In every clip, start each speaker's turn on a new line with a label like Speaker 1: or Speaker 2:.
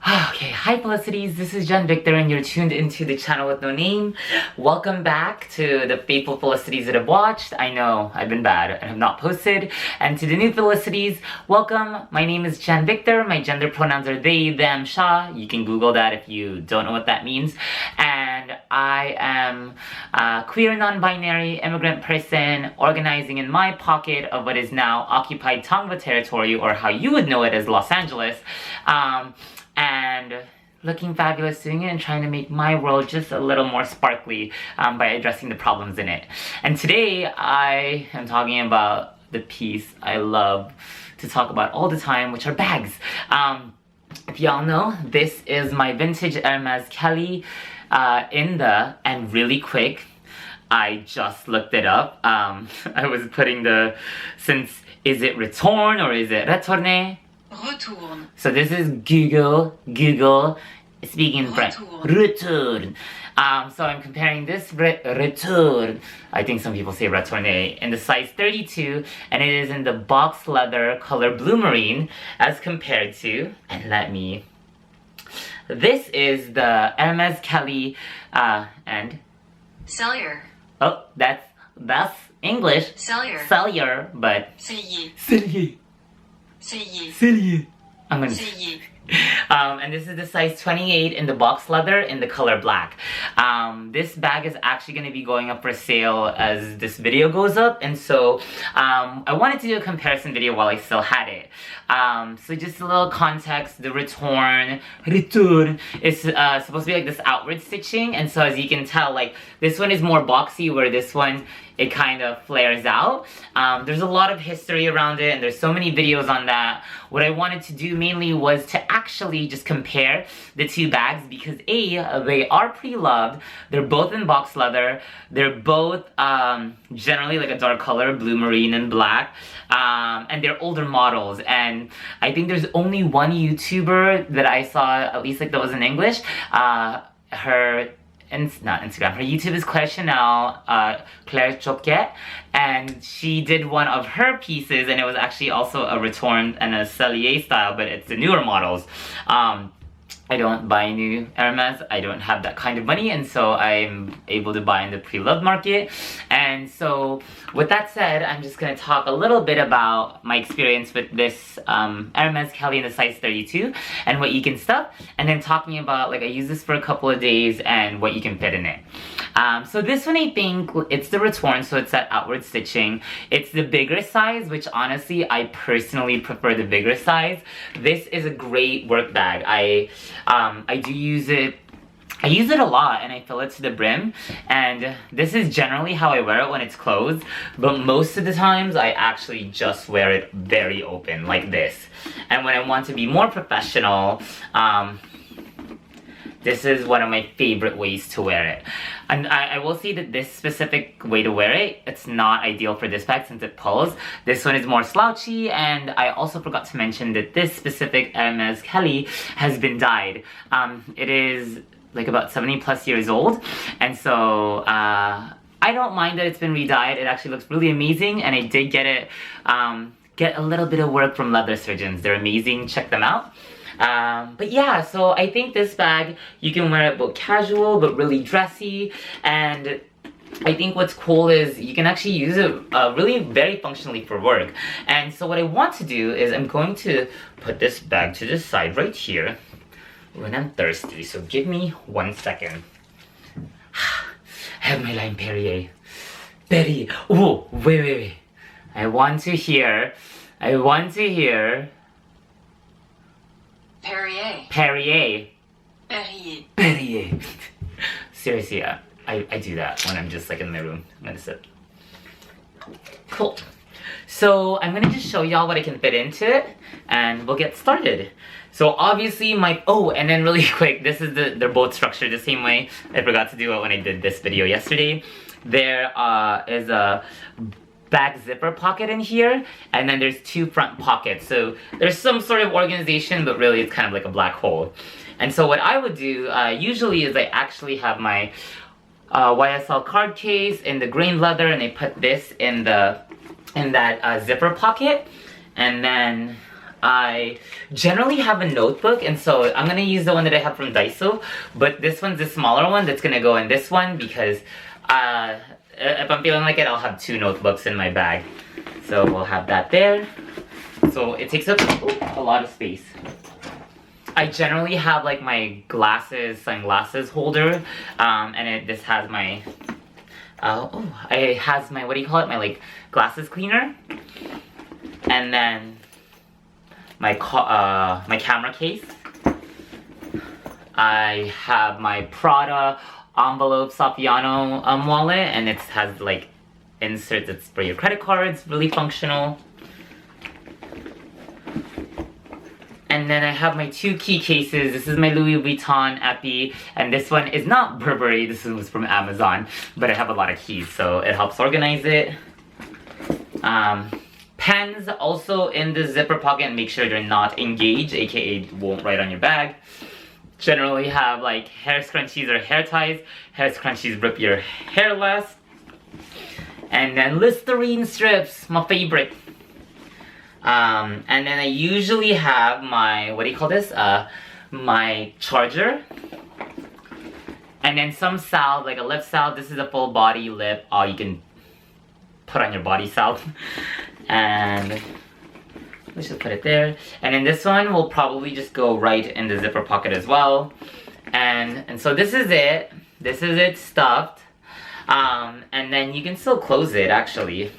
Speaker 1: Okay, hi Felicities, this is John Victor and you're tuned into the channel with no name. Welcome back to the faithful Felicities that have watched. I know, I've been bad and have not posted. And to the new Felicities, welcome. My name is John Victor. My gender pronouns are they, them, sha. You can Google that if you don't know what that means. And I am a queer non-binary immigrant person organizing in my pocket of what is now occupied Tongva territory, or how you would know it as Los Angeles. And looking fabulous doing it and trying to make my world just a little more sparkly by addressing the problems in it. And today I am talking about the piece I love to talk about all the time, which are bags. If y'all know, this is my vintage Hermes Kelly and really quick, I just looked it up. I was putting is it Retourne or is it Retourne?
Speaker 2: Retourne.
Speaker 1: So this is Google speaking French. Retourne. So I'm comparing this Retourne, I think some people say Retourne, in the size 32, and it is in the box leather color blue marine, as compared to, this is the Hermes Kelly, and
Speaker 2: Sellier.
Speaker 1: Oh, that's English.
Speaker 2: Sellier.
Speaker 1: But
Speaker 2: Sellier.
Speaker 1: I'm gonna
Speaker 2: Sellier.
Speaker 1: and this is the size 28 in the box leather in the color black. This bag is actually going to be going up for sale as this video goes up, and so I wanted to do a comparison video while I still had it. So just a little context, the Retourne is supposed to be like this outward stitching, and so as you can tell, like, this one is more boxy, where this one, it kind of flares out. There's a lot of history around it, and there's so many videos on that. What I wanted to do mainly was to actually just compare the two bags, because A, they are pre-loved, they're both in box leather, they're both generally like a dark color, blue marine and black, and they're older models. And I think there's only one YouTuber that I saw, at least like that was in English, her YouTube is Claire Chanel, Claire Choquet, and she did one of her pieces, and it was actually also a Retourne and a Sellier style, but it's the newer models. I don't buy new Hermes, I don't have that kind of money, and so I'm able to buy in the pre-loved market. And so, with that said, I'm just going to talk a little bit about my experience with this Hermes Kelly in the size 32, and what you can stuff, and then talking about, like, I use this for a couple of days, and what you can fit in it. So this one, I think, it's the Retourne, so it's that outward stitching. It's the bigger size, which honestly, I personally prefer the bigger size. This is a great work bag. I do use it. I use it a lot, and I fill it to the brim, and this is generally how I wear it when it's closed, but most of the times I actually just wear it very open, like this. And when I want to be more professional, this is one of my favorite ways to wear it. And I will say that this specific way to wear it, it's not ideal for this bag since it pulls. This one is more slouchy, and I also forgot to mention that this specific Hermes Kelly has been dyed. It is like about 70 plus years old, and so I don't mind that it's been re-dyed. It actually looks really amazing, and I did get it, get a little bit of work from leather surgeons. They're amazing, check them out. But yeah, so I think this bag, you can wear it both casual but really dressy, and I think what's cool is you can actually use it really very functionally for work. And so what I want to do is I'm going to put this bag to the side right here when I'm thirsty, so give me 1 second. I have my lime Perrier. Oh, wait. I want to hear
Speaker 2: Perrier.
Speaker 1: Seriously, I do that when I'm just like in my room. I'm gonna sip. Cool. So I'm gonna just show y'all what I can fit into it, and we'll get started. So obviously and then really quick, this is they're both structured the same way. I forgot to do it when I did this video yesterday. There is a back zipper pocket in here, and then there's two front pockets, so there's some sort of organization, but really it's kind of like a black hole. And so what I would do usually is I actually have my YSL card case in the grain leather, and I put this in that zipper pocket, and then I generally have a notebook, and so I'm gonna use the one that I have from Daiso, but this one's the smaller one that's gonna go in this one because if I'm feeling like it, I'll have 2 notebooks in my bag. So we'll have that there. So it takes up a lot of space. I generally have like my sunglasses holder, and this has my, it has my, what do you call it, my like glasses cleaner, and then my camera case. I have my Prada envelope Saffiano wallet, and it has like inserts that's for your credit cards, really functional. And then I have my 2 key cases. This is my Louis Vuitton Epi, and this one is not Burberry, this was from Amazon, but I have a lot of keys, so it helps organize it. Pens also in the zipper pocket, and make sure they're not engaged, aka won't ride on your bag. Generally have like hair scrunchies or hair ties. Hair scrunchies rip your hair less. And then Listerine strips, my favorite. And then I usually have my, what do you call this? My charger. And then some salve, like a lip salve. This is a full body lip. You can put on your body salve. And let's just put it there. And then this one will probably just go right in the zipper pocket as well. And so this is it. This is it stuffed. And then you can still close it actually.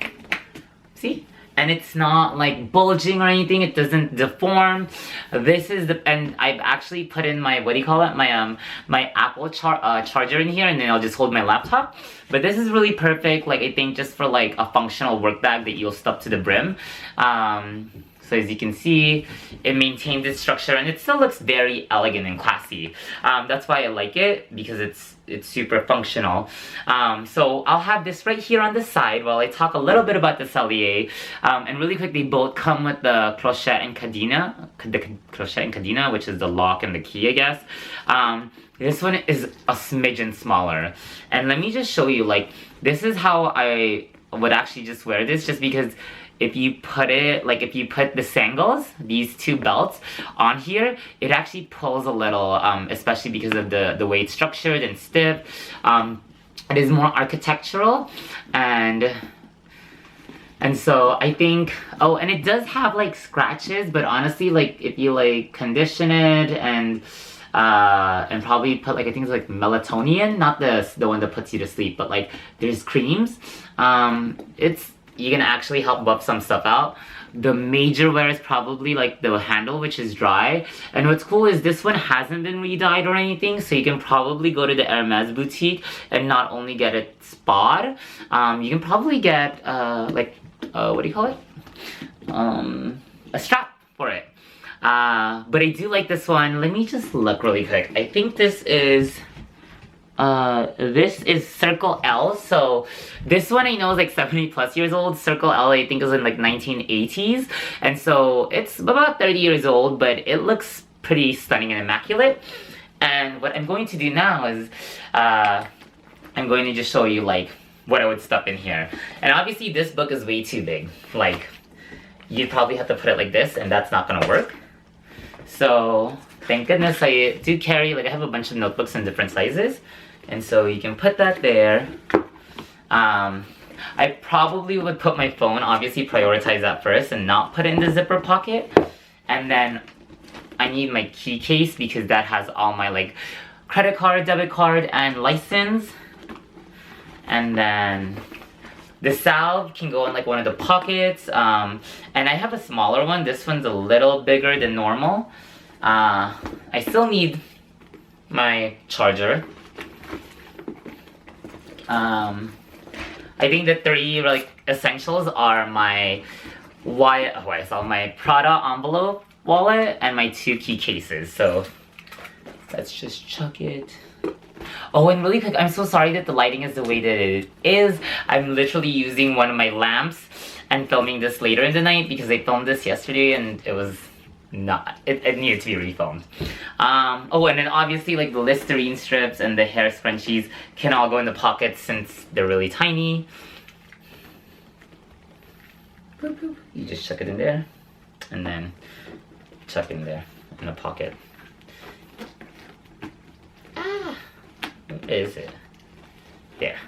Speaker 1: See? And it's not like bulging or anything, it doesn't deform. This is and I've actually put in my, what do you call it? My Apple charger in here, and then I'll just hold my laptop. But this is really perfect, like I think just for like a functional work bag that you'll stuff to the brim. So as you can see, it maintains its structure and it still looks very elegant and classy. That's why I like it, because it's super functional. So I'll have this right here on the side while I talk a little bit about the Sellier. And really quick, they both come with the crochet and cadena, which is the lock and the key, I guess. This one is a smidgen smaller. And let me just show you, like, this is how I would actually just wear this, just because if you put it, like if you put the sangles, these 2 belts on here, it actually pulls a little, especially because of the way it's structured and stiff. It is more architectural, and so I think, and it does have like scratches, but honestly, like if you like condition it and probably put like, I think it's like melatonin, not the one that puts you to sleep, but like there's creams, you can actually help buff some stuff out. The major wear is probably like the handle, which is dry. And what's cool is this one hasn't been re-dyed or anything, so you can probably go to the Hermes boutique and not only get it spot, you can probably get what do you call it? A strap for it. But I do like this one. Let me just look really quick. I think this is Circle L. So this one I know is like 70 plus years old. Circle L I think is in like 1980s, and so it's about 30 years old, but it looks pretty stunning and immaculate. And what I'm going to do now is I'm going to just show you like what I would stuff in here. And obviously this book is way too big. Like, you'd probably have to put it like this, and that's not gonna work. So thank goodness I do carry, like I have a bunch of notebooks in different sizes. And so you can put that there. I probably would put my phone, obviously prioritize that first and not put it in the zipper pocket. And then I need my key case because that has all my like credit card, debit card, and license. And then the salve can go in like one of the pockets. And I have a smaller one. This one's a little bigger than normal. I still need my charger. I think the 3 like essentials are my my Prada envelope wallet and my 2 key cases. So let's just chuck it. Oh, and really quick, I'm so sorry that the lighting is the way that it is. I'm literally using one of my lamps and filming this later in the night because I filmed this yesterday and it was not, it needed to be refilmed. Oh, and then obviously like the Listerine strips and the hair scrunchies can all go in the pockets since they're really tiny. Boop, boop. You just chuck it in there, and then chuck in there in the pocket. Where is it? There.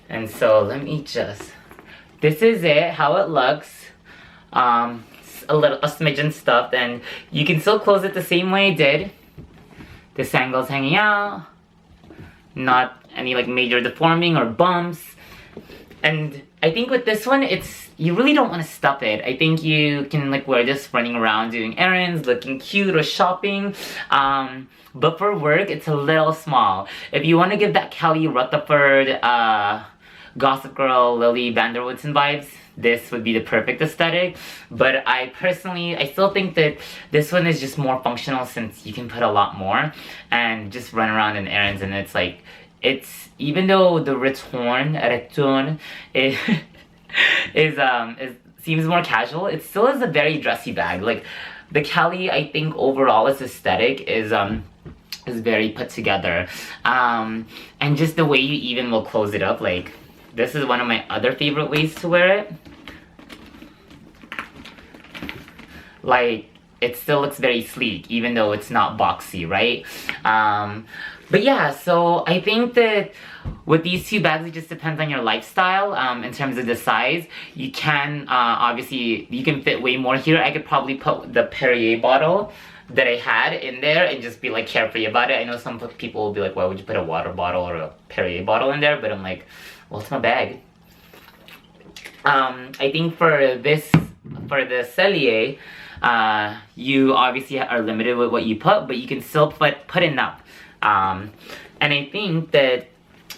Speaker 1: And so let me just, this is it, how it looks. A smidgen stuffed, and you can still close it the same way I did. The sangle's hanging out, not any like major deforming or bumps. And I think with this one, you really don't want to stuff it. I think you can like wear this running around doing errands, looking cute, or shopping. But for work, it's a little small. If you want to give that Kelly Rutherford, Gossip Girl, Lily Vanderwoodson vibes, this would be the perfect aesthetic. But I still think that this one is just more functional since you can put a lot more and just run around in errands, and it's like, even though the Retourne seems more casual, it still is a very dressy bag. Like the Kelly, I think overall its aesthetic is very put together, and just the way you even will close it up. Like this is one of my other favorite ways to wear it. Like it still looks very sleek even though it's not boxy, right? But yeah, so I think that with these two bags, it just depends on your lifestyle. In terms of the size, you can obviously you can fit way more here. I could probably put the Perrier bottle that I had in there and just be like carefree about it. I know some people will be like, why would you put a water bottle or a Perrier bottle in there? But I'm like, well, it's my bag. I think for the Sellier, you obviously are limited with what you put, but you can still put enough. And I think that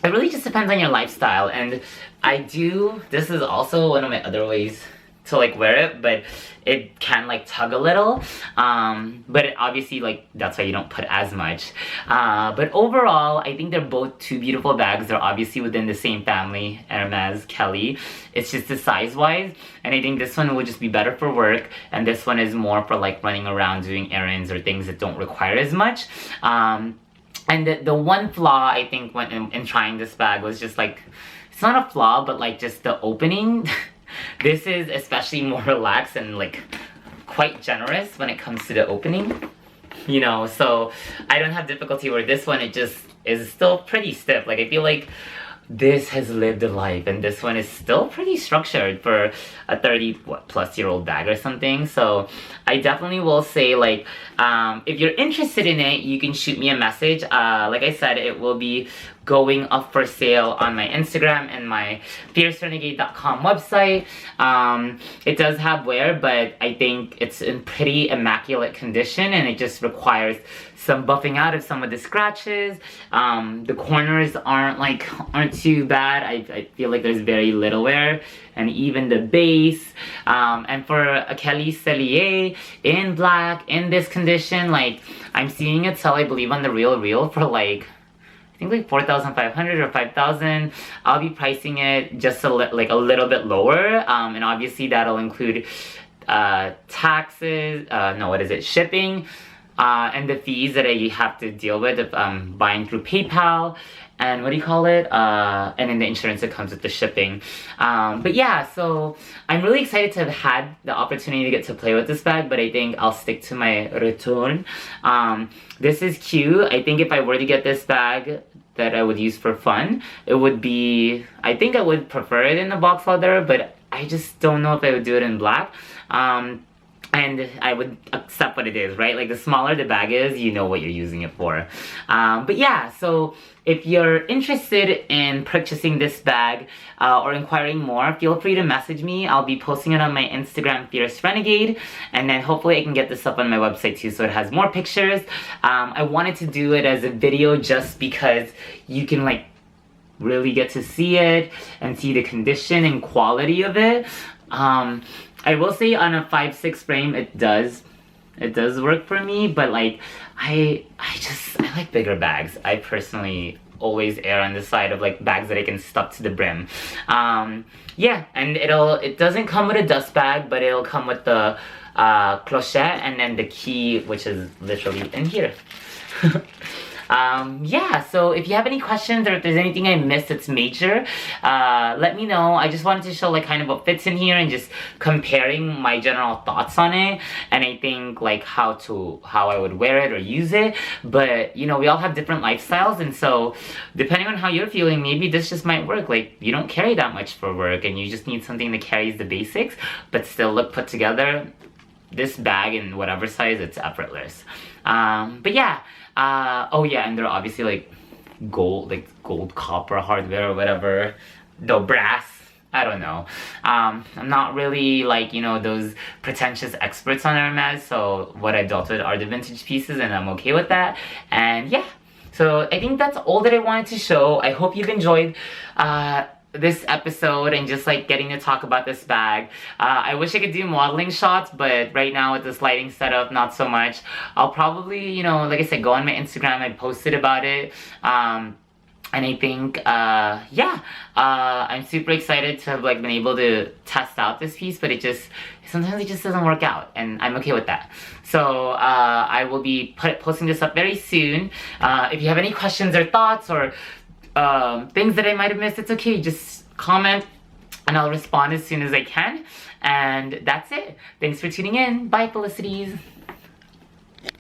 Speaker 1: it really just depends on your lifestyle. And this is also one of my other ways to like wear it, but it can like tug a little, but obviously like that's why you don't put as much. But overall, I think they're both two beautiful bags. They're obviously within the same family, Hermes Kelly. It's just the size wise, and I think this one will just be better for work, and this one is more for like running around doing errands or things that don't require as much. And the one flaw I think when in trying this bag was just like, it's not a flaw, but like just the opening. This is especially more relaxed and like quite generous when it comes to the opening, you know, so I don't have difficulty where this one, it just is still pretty stiff. Like I feel like this has lived a life, and this one is still pretty structured for a 30-plus-year-old bag or something. So I definitely will say, like, if you're interested in it, you can shoot me a message. Like I said, it will be going up for sale on my Instagram and my fiercerenegade.com website. It does have wear, but I think it's in pretty immaculate condition, and it just requires some buffing out of some of the scratches. The corners aren't too bad. I feel like there's very little wear, and even the base. And for a Kelly Sellier in black in this condition, like I'm seeing it sell, I believe, on the Real for like, I think like 4,500 or 5,000. I'll be pricing it just a little bit lower, and obviously that'll include taxes. Shipping. And the fees that I have to deal with if I'm buying through PayPal, and and then the insurance that comes with the shipping. But yeah, so I'm really excited to have had the opportunity to get to play with this bag, but I think I'll stick to my Retourne. This is cute. I think if I were to get this bag that I would use for fun, it would be, I think I would prefer it in the box leather, but I just don't know if I would do it in black. And I would accept what it is, right? Like the smaller the bag is, you know what you're using it for. But yeah, so if you're interested in purchasing this bag or inquiring more, feel free to message me. I'll be posting it on my Instagram, Fierce Renegade, and then hopefully I can get this up on my website too, so it has more pictures. I wanted to do it as a video just because you can like really get to see it and see the condition and quality of it. I will say on a 5'6" frame, it does work for me, but like I like bigger bags. I personally always err on the side of like bags that I can stuff to the brim. Yeah, and it doesn't come with a dust bag, but it'll come with the clochette and then the key, which is literally in here. Yeah, so if you have any questions or if there's anything I missed that's major, let me know. I just wanted to show like kind of what fits in here and just comparing my general thoughts on it, and I think like how I would wear it or use it. But you know, we all have different lifestyles, and so depending on how you're feeling, maybe this just might work. Like you don't carry that much for work and you just need something that carries the basics but still look put together. This bag in whatever size, it's effortless. But yeah, oh yeah, and they're obviously like gold copper hardware or whatever, though brass, I don't know. I'm not really like, you know, those pretentious experts on Hermes, so what I dealt with are the vintage pieces and I'm okay with that. And yeah, so I think that's all that I wanted to show. I hope you've enjoyed this episode and just like getting to talk about this bag. I wish I could do modeling shots, but right now with this lighting setup, not so much. I'll probably, you know, like I said, go on my Instagram and posted about it. And I think, yeah, I'm super excited to have like been able to test out this piece, but sometimes it just doesn't work out, and I'm okay with that. So I will be posting this up very soon. If you have any questions or thoughts or things that I might have missed, it's okay. Just comment and I'll respond as soon as I can. And that's it. Thanks for tuning in. Bye, Felicities.